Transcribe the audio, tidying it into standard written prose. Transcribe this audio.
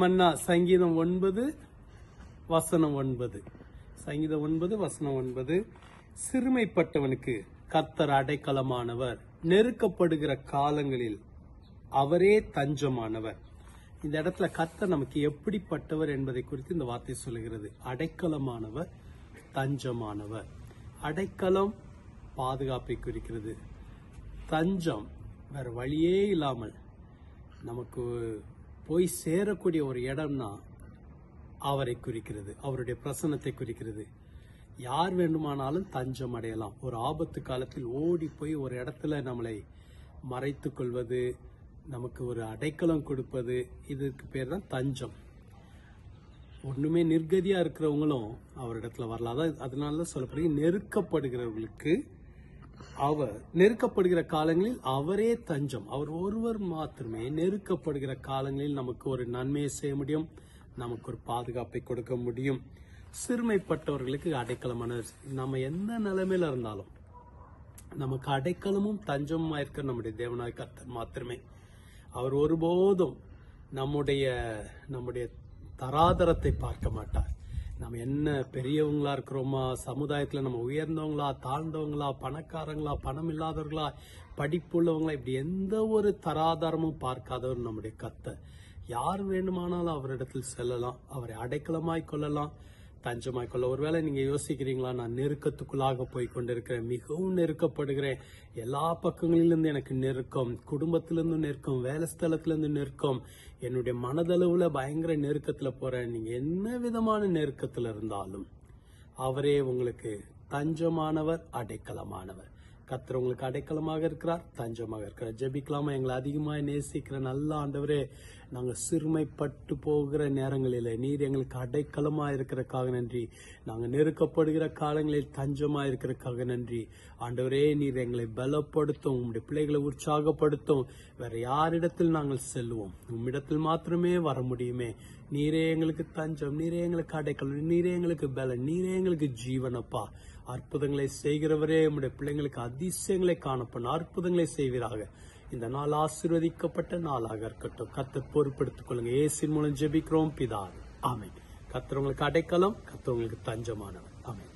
மன்னா சங்கீதம் 9 வசனம் 9. சங்கீதம் 9 வசனம் 9. சிறுமைப்பட்டவனுக்கு கர்த்தர் அடைக்கலமானவர், நெருக்கப்படுகிற காலங்களில் அவரே தஞ்சமானவர். இந்த இடத்துல கர்த்தர் நமக்கு எப்படிப்பட்டவர் என்பதை குறித்து இந்த வார்த்தை சொல்லுகிறது. அடைக்கலமானவர், தஞ்சமானவர். அடைக்கலம் பாதுகாப்பை குறிக்கிறது. தஞ்சம் வேற வழியே இல்லாமல் நமக்கு போய் சேரக்கூடிய ஒரு இடம்னா அவரை குறிக்கிறது, அவருடைய பிரசன்னத்தை குறிக்கிறது. யார் வேண்டுமானாலும் தஞ்சம் அடையலாம். ஒரு ஆபத்து காலத்தில் ஓடி போய் ஒரு இடத்துல நம்மளை மறைத்துக் கொள்வது, நமக்கு ஒரு அடைக்கலம் கொடுப்பது, இதுக்கு பேர் தான் தஞ்சம். ஒண்ணுமே நிர்கதியா இருக்கிறவங்களும் அவரிடத்துல வரலாம். அதனாலதான் சொல்லப்படுகிறது, நெருக்கப்படுகிறவர்களுக்கு அவர் நெருக்கப்படுகிற காலங்களில் அவரே தஞ்சம். அவர் ஒருவர் மாத்திரமே நெருக்கப்படுகிற காலங்களில் நமக்கு ஒரு நன்மையை செய்ய முடியும், நமக்கு ஒரு பாதுகாப்பை கொடுக்க முடியும். சிறுமைப்பட்டவர்களுக்கு அடைக்கலமான, நம்ம எந்த நிலைமையில இருந்தாலும் நமக்கு அடைக்கலமும் தஞ்சமுமா இருக்க நம்முடைய தேவனாய் கர்த்தர் மாத்திரமே. அவர் ஒருபோதும் நம்முடைய தராதரத்தை பார்க்க மாட்டார். நம்ம என்ன பெரியவங்களா இருக்கிறோமா, சமுதாயத்துல நம்ம உயர்ந்தவங்களா, தாழ்ந்தவங்களா, பணக்காரங்களா, பணம் இல்லாதவர்களா, படிப்புள்ளவங்களா, இப்படி எந்த ஒரு தராதரமும் பார்க்காதவர் நம்முடைய கர்த்தர். யார் வேண்டுமானாலும் அவரிடத்தில் செல்லலாம், அவரை அடைக்கலமாய் கொள்ளலாம், தஞ்சமாய் கொள்ள. ஒருவேளை நீங்க யோசிக்கிறீங்களா, நான் நெருக்கத்துக்குள்ளாக போய் கொண்டிருக்கிறேன், மிகவும் நெருக்கப்படுகிறேன், எல்லா பக்கங்களிலிருந்து எனக்கு நெருக்கம், குடும்பத்திலிருந்து நெருக்கம், வேலை ஸ்தலத்திலிருந்து நெருக்கம், என்னுடைய மனதளவுல பயங்கர நெருக்கத்துல போறேன். நீங்க என்ன விதமான நெருக்கத்துல இருந்தாலும் அவரே உங்களுக்கு தஞ்சமானவர், அடைக்கலமானவர். கர்த்தர் உங்களுக்கு அடைக்கலமாக இருக்கிறார், தஞ்சமாக இருக்கிறார். ஜெபிக்கலாமா? எங்களை அதிகமாக நேசிக்கிற நல்ல ஆண்டவரே, நாங்கள் சிறுமைப்பட்டு போகிற நேரங்களில் நீர் எங்களுக்கு அடைக்கலமா இருக்கிறதுக்காக நன்றி. நாங்கள் நெருக்கப்படுகிற காலங்களில் தஞ்சமா இருக்கிறதுக்காக நன்றி. ஆண்டவரே, நீர் எங்களை பலப்படுத்தும், உங்களுடைய பிள்ளைகளை உற்சாகப்படுத்தும். வேற யாரிடத்தில் நாங்கள் செல்வோம்? உம்மிடத்தில் மாத்திரமே வர முடியுமே. நீரே எங்களுக்கு தஞ்சம், நீரே எங்களுக்கு அடைக்கலம், நீரே எங்களுக்கு பலன், நீரே எங்களுக்கு ஜீவனப்பா. அற்புதங்களை செய்கிறவரே, நம்முடைய பிள்ளைங்களுக்கு அதிசயங்களை காணப்படும், அற்புதங்களை செய்வீராக. இந்த நாள் ஆசீர்வதிக்கப்பட்ட நாளாக இருக்கட்டும். கர்த்தர் பொறுப்பெடுத்துக் கொள்ளுங்க. இயேசுவின் மூலம் ஜெபிக்கிறோம் பிதாவே, ஆமென். கர்த்தர் உங்களுக்கு அடைக்கலம், கர்த்தர் உங்களுக்கு தஞ்சமானவர். ஆமென்.